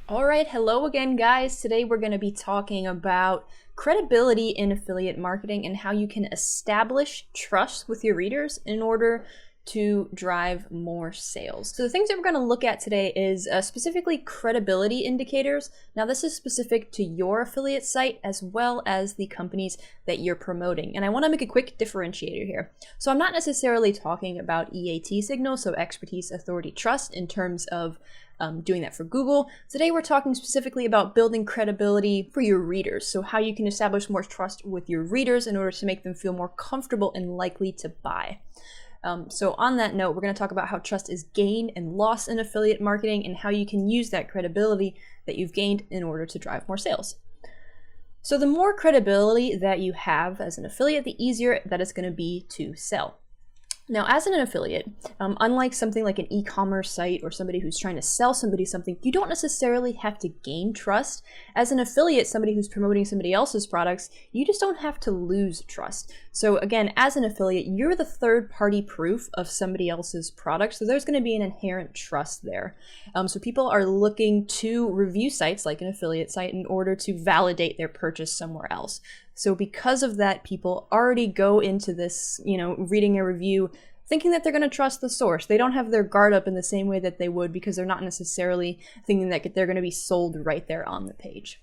All right, hello again, guys. Today we're going to be talking about credibility in affiliate marketing and how you can establish trust with your readers in order to drive more sales. So the things that we're going to look at today is specifically credibility indicators. Now this is specific to your affiliate site as well as the companies that you're promoting. And I want to make a quick differentiator here. So I'm not necessarily talking about EAT signals, so expertise, authority, trust, in terms of doing that for Google. Today we're talking specifically about building credibility for your readers. So how you can establish more trust with your readers in order to make them feel more comfortable and likely to buy. So on that note, we're going to talk about how trust is gained and lost in affiliate marketing and how you can use that credibility that you've gained in order to drive more sales. So the more credibility that you have as an affiliate, the easier that it's going to be to sell. Now, as an affiliate, unlike something like an e-commerce site or somebody who's trying to sell somebody something, you don't necessarily have to gain trust. As an affiliate, somebody who's promoting somebody else's products, you just don't have to lose trust. So again, as an affiliate, you're the third-party proof of somebody else's product, so there's going to be an inherent trust there. So people are looking to review sites like an affiliate site in order to validate their purchase somewhere else. So because of that, people already go into this, reading a review thinking that they're going to trust the source. They don't have their guard up in the same way that they would because they're not necessarily thinking that they're going to be sold right there on the page.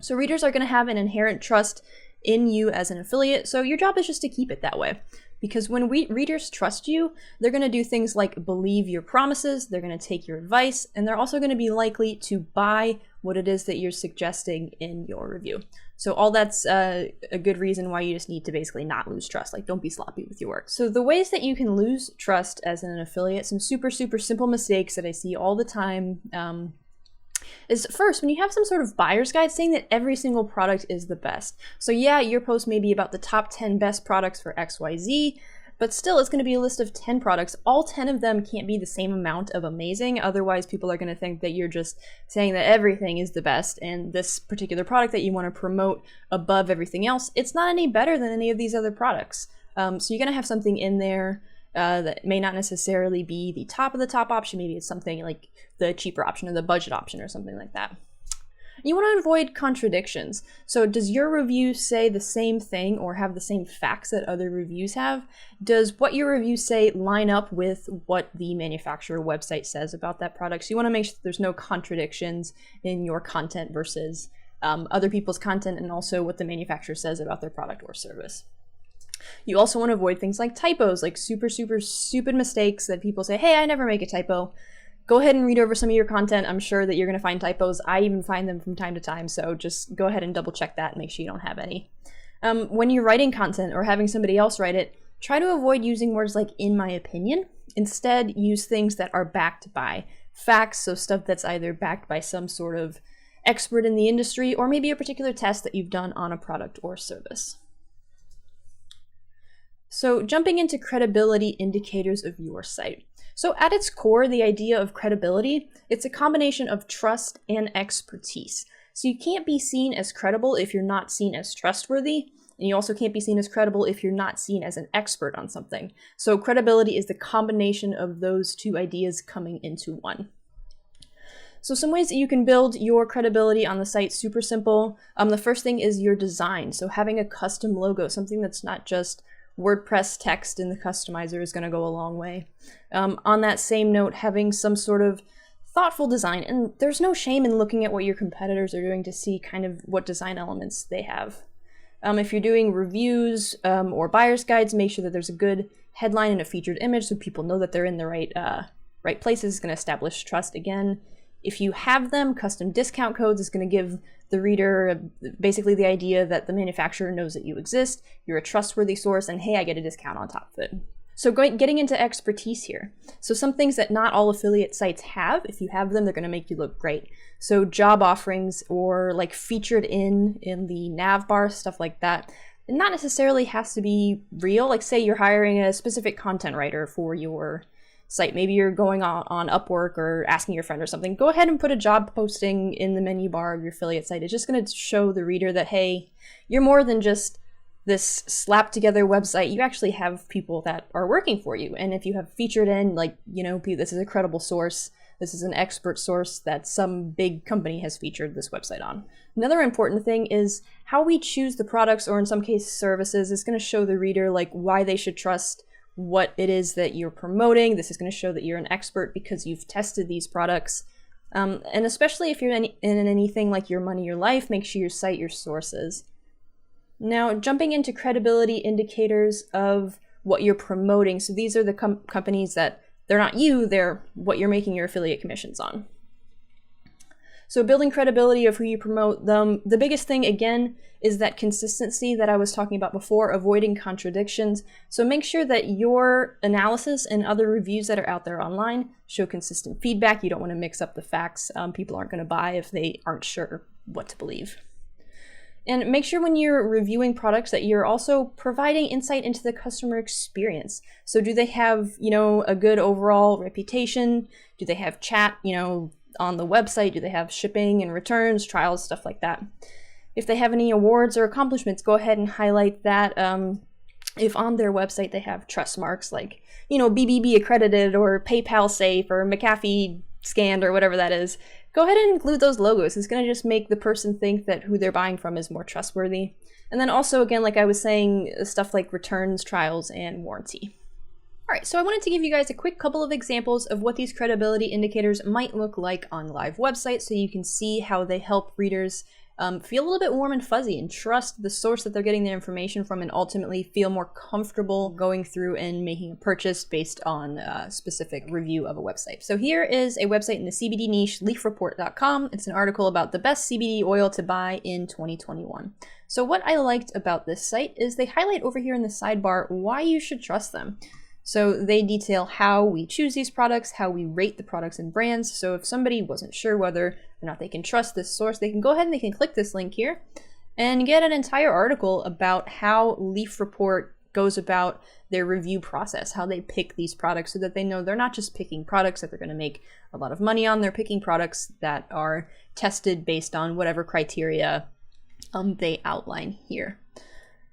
So readers are going to have an inherent trust in you as an affiliate, so your job is just to keep it that way. Because when readers trust you, they're going to do things like believe your promises, they're going to take your advice, and they're also going to be likely to buy what it is that you're suggesting in your review. So all that's a good reason why you just need to basically not lose trust. Like, don't be sloppy with your work. So the ways that you can lose trust as an affiliate, some super simple mistakes that I see all the time, is first, when you have some sort of buyer's guide saying that every single product is the best. So yeah, your post may be about the top 10 best products for XYZ, but still it's going to be a list of 10 products. All 10 of them can't be the same amount of amazing. Otherwise, people are going to think that you're just saying that everything is the best and this particular product that you want to promote above everything else, it's not any better than any of these other products. So you're going to have something in there that may not necessarily be the top of the top option. Maybe it's something like the cheaper option or the budget option or something like that. You want to avoid contradictions. So does your review say the same thing or have the same facts that other reviews have? Does what your review say line up with what the manufacturer website says about that product? So you want to make sure that there's no contradictions in your content versus other people's content and also what the manufacturer says about their product or service. You also want to avoid things like typos, like super stupid mistakes that people say, hey, I never make a typo. Go ahead and read over some of your content. I'm sure that you're going to find typos. I even find them from time to time, so just go ahead and double check that and make sure you don't have any. When you're writing content or having somebody else write it, try to avoid using words like in my opinion. Instead, use things that are backed by facts, so stuff that's either backed by some sort of expert in the industry or maybe a particular test that you've done on a product or service. So jumping into credibility indicators of your site. So at its core, the idea of credibility, it's a combination of trust and expertise. So you can't be seen as credible if you're not seen as trustworthy, and you also can't be seen as credible if you're not seen as an expert on something. So credibility is the combination of those two ideas coming into one. So some ways that you can build your credibility on the site, super simple. The first thing is your design. So having a custom logo, something that's not just WordPress text in the customizer is going to go a long way. On that same note, having some sort of thoughtful design, and there's no shame in looking at what your competitors are doing to see kind of what design elements they have. If you're doing reviews or buyer's guides, make sure that there's a good headline and a featured image so people know that they're in the right places. It's going to establish trust again. If you have them, custom discount codes is going to give the reader basically the idea that the manufacturer knows that you exist, you're a trustworthy source, and hey, I get a discount on top of it. So getting into expertise here. So some things that not all affiliate sites have, if you have them, they're going to make you look great. So job offerings or like featured in the nav bar, stuff like that. It not necessarily has to be real. Like say you're hiring a specific content writer for your site. Maybe you're going on Upwork or asking your friend or something. Go ahead and put a job posting in the menu bar of your affiliate site. It's just going to show the reader that, hey, you're more than just this slapped together website. You actually have people that are working for you. And if you have featured in, like, this is a credible source, This is an expert source that some big company has featured this website on. Another important thing is how we choose the products, or in some cases services, is going to show the reader like why they should trust what it is that you're promoting. This is going to show that you're an expert because you've tested these products. And especially if you're in anything like your money, your life, make sure you cite your sources. Now, jumping into credibility indicators of what you're promoting. So these are the companies that they're not you, they're what you're making your affiliate commissions on. So building credibility of who you promote them. The biggest thing, again, is that consistency that I was talking about before, avoiding contradictions. So make sure that your analysis and other reviews that are out there online show consistent feedback. You don't want to mix up the facts. People aren't going to buy if they aren't sure what to believe. And make sure when you're reviewing products that you're also providing insight into the customer experience. So do they have, a good overall reputation? Do they have chat, on the website? Do they have shipping and returns, trials, stuff like that? If they have any awards or accomplishments, go ahead and highlight that. If on their website they have trust marks like, BBB accredited or PayPal safe or McAfee scanned or whatever that is, go ahead and include those logos. It's going to just make the person think that who they're buying from is more trustworthy. And then also, again, like I was saying, stuff like returns, trials, and warranty. All right, so I wanted to give you guys a quick couple of examples of what these credibility indicators might look like on live websites so you can see how they help readers feel a little bit warm and fuzzy and trust the source that they're getting their information from, and ultimately feel more comfortable going through and making a purchase based on a specific review of a website. So here is a website in the CBD niche, leafreport.com. It's an article about the best CBD oil to buy in 2021. So what I liked about this site is they highlight over here in the sidebar why you should trust them. So they detail how we choose these products, how we rate the products and brands. So if somebody wasn't sure whether or not they can trust this source, they can go ahead and they can click this link here and get an entire article about how Leaf Report goes about their review process, how they pick these products so that they know they're not just picking products that they're going to make a lot of money on, they're picking products that are tested based on whatever criteria they outline here.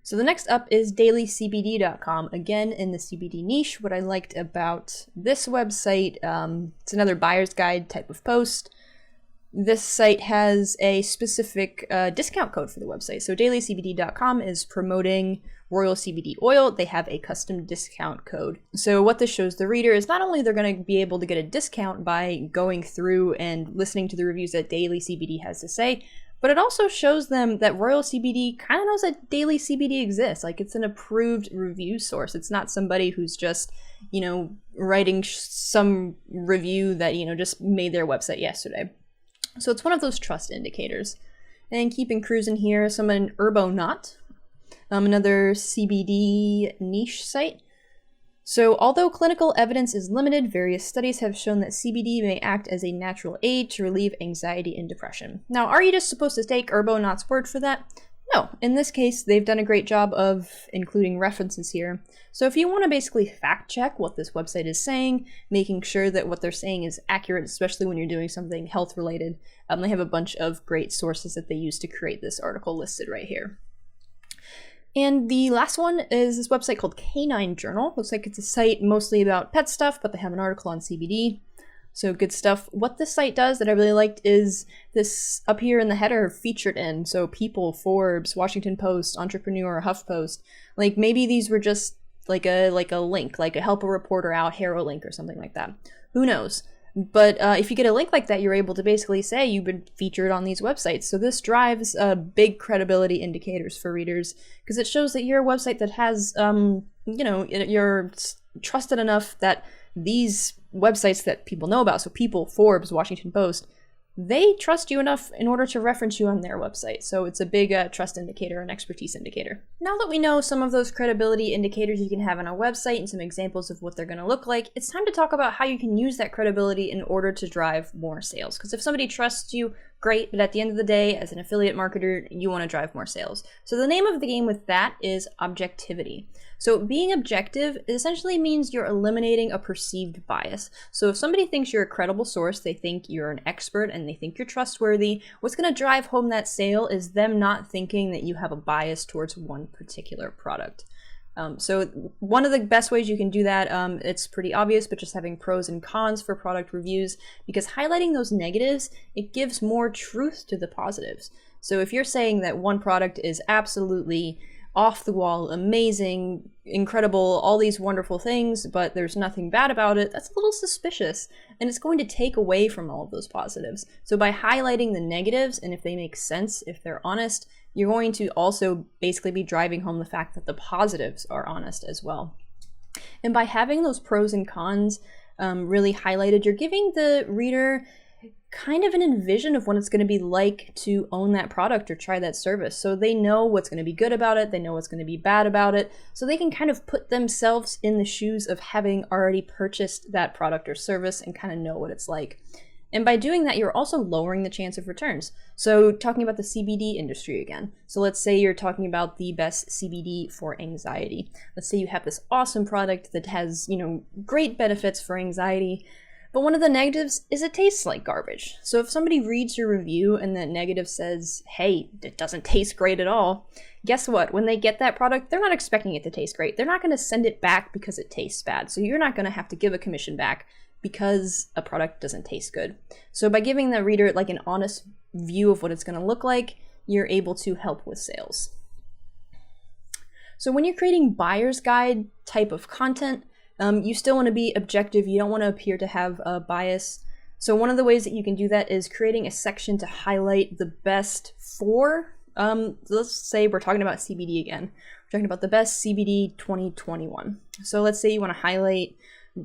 So the next up is dailycbd.com. Again, in the CBD niche, what I liked about this website, it's another buyer's guide type of post. This site has a specific discount code for the website. So dailycbd.com is promoting Royal CBD oil. They have a custom discount code. So what this shows the reader is not only they're going to be able to get a discount by going through and listening to the reviews that Daily CBD has to say, but it also shows them that Royal CBD kind of knows that Daily CBD exists. Like, it's an approved review source. It's not somebody who's just, writing some review that, just made their website yesterday. So it's one of those trust indicators. And keeping cruising here, someone Herbonaut, another CBD niche site. So although clinical evidence is limited, various studies have shown that CBD may act as a natural aid to relieve anxiety and depression. Now, are you just supposed to take Herbonaut's word for that? No. In this case, they've done a great job of including references here. So if you want to basically fact check what this website is saying, making sure that what they're saying is accurate, especially when you're doing something health related, they have a bunch of great sources that they use to create this article listed right here. And the last one is this website called Canine Journal. Looks like it's a site mostly about pet stuff, but they have an article on CBD. So good stuff. What this site does that I really liked is this up here in the header, featured in. So People, Forbes, Washington Post, Entrepreneur, HuffPost. Like maybe these were just like a link, like a help a reporter out, hero link or something like that. Who knows? But if you get a link like that, you're able to basically say you've been featured on these websites. So this drives big credibility indicators for readers because it shows that you're a website that has, you're trusted enough that these websites that people know about, so People, Forbes, Washington Post, they trust you enough in order to reference you on their website. So it's a big trust indicator, an expertise indicator. Now that we know some of those credibility indicators you can have on a website and some examples of what they're going to look like, it's time to talk about how you can use that credibility in order to drive more sales. Because if somebody trusts you, great, but at the end of the day, as an affiliate marketer, you want to drive more sales. So the name of the game with that is objectivity. So being objective essentially means you're eliminating a perceived bias. So if somebody thinks you're a credible source, they think you're an expert and they think you're trustworthy, what's going to drive home that sale is them not thinking that you have a bias towards one particular product. So one of the best ways you can do that, it's pretty obvious, but just having pros and cons for product reviews, because highlighting those negatives, it gives more truth to the positives. So if you're saying that one product is absolutely off the wall, amazing, incredible, all these wonderful things, but there's nothing bad about it, that's a little suspicious, and it's going to take away from all of those positives. So by highlighting the negatives, and if they make sense, if they're honest, you're going to also basically be driving home the fact that the positives are honest as well. And by having those pros and cons really highlighted, you're giving the reader kind of an envision of what it's going to be like to own that product or try that service. So they know what's going to be good about it, they know what's going to be bad about it, so they can kind of put themselves in the shoes of having already purchased that product or service and kind of know what it's like. And by doing that, you're also lowering the chance of returns. So talking about the CBD industry again. So let's say you're talking about the best CBD for anxiety. Let's say you have this awesome product that has, great benefits for anxiety, but one of the negatives is it tastes like garbage. So if somebody reads your review and that negative says, hey, it doesn't taste great at all, guess what? When they get that product, they're not expecting it to taste great. They're not going to send it back because it tastes bad. So you're not going to have to give a commission back because a product doesn't taste good. So by giving the reader like an honest view of what it's going to look like, you're able to help with sales. So when you're creating buyer's guide type of content, you still want to be objective. You don't want to appear to have a bias. So one of the ways that you can do that is creating a section to highlight the best for, let's say we're talking about CBD again. We're talking about the best CBD 2021. So let's say you want to highlight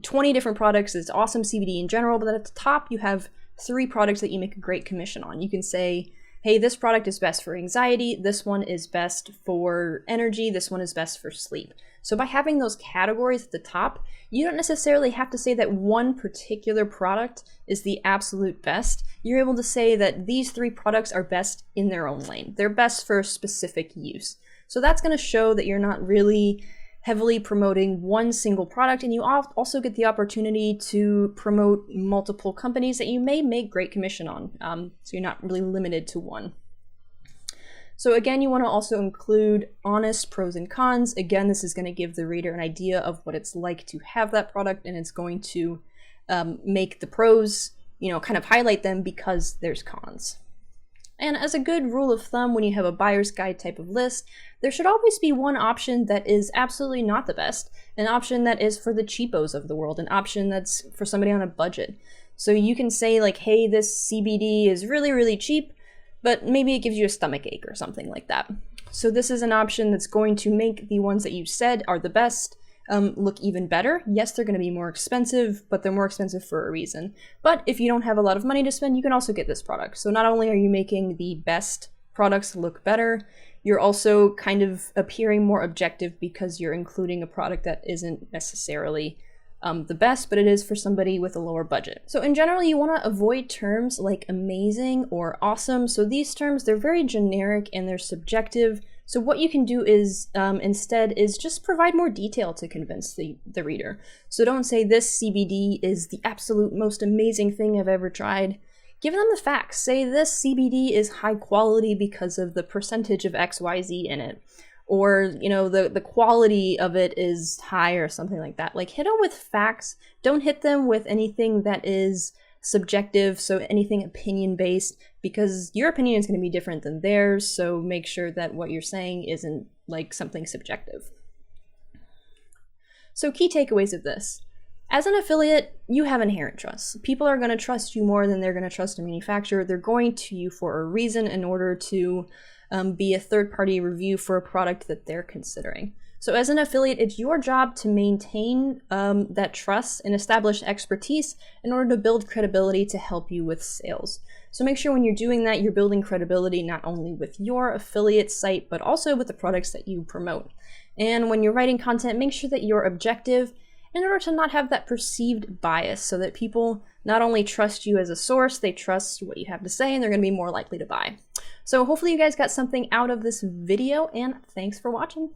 20 different products. It's awesome CBD in general, but then at the top you have 3 products that you make a great commission on. You can say, hey, this product is best for anxiety, this one is best for energy, this one is best for sleep. So by having those categories at the top, you don't necessarily have to say that one particular product is the absolute best. You're able to say that these 3 products are best in their own lane. They're best for specific use. So that's going to show that you're not really heavily promoting one single product, and you also get the opportunity to promote multiple companies that you may make great commission on. So you're not really limited to one. So again, you want to also include honest pros and cons. Again, this is going to give the reader an idea of what it's like to have that product, and it's going to make the pros, kind of highlight them because there's cons. And as a good rule of thumb, when you have a buyer's guide type of list, there should always be one option that is absolutely not the best, an option that is for the cheapos of the world, an option that's for somebody on a budget. So you can say like, hey, this CBD is really, really cheap, but maybe it gives you a stomach ache or something like that. So this is an option that's going to make the ones that you said are the best look even better. Yes, they're going to be more expensive, but they're more expensive for a reason. But if you don't have a lot of money to spend, you can also get this product. So not only are you making the best products look better, you're also kind of appearing more objective because you're including a product that isn't necessarily the best, but it is for somebody with a lower budget. So in general, you want to avoid terms like amazing or awesome. So these terms, they're very generic and they're subjective. So what you can do is instead is just provide more detail to convince the reader. So don't say this CBD is the absolute most amazing thing I've ever tried. Give them the facts. Say this CBD is high quality because of the percentage of XYZ in it. Or, the quality of it is high or something like that. Like hit them with facts. Don't hit them with anything that is subjective, so anything opinion-based, because your opinion is going to be different than theirs, so make sure that what you're saying isn't like something subjective. So key takeaways of this. As an affiliate, you have inherent trust. People are going to trust you more than they're going to trust a manufacturer. They're going to you for a reason in order to be a third-party review for a product that they're considering. So as an affiliate, it's your job to maintain that trust and establish expertise in order to build credibility to help you with sales. So make sure when you're doing that, you're building credibility not only with your affiliate site, but also with the products that you promote. And when you're writing content, make sure that you're objective in order to not have that perceived bias, so that people not only trust you as a source, they trust what you have to say, and they're going to be more likely to buy. So hopefully you guys got something out of this video, and thanks for watching.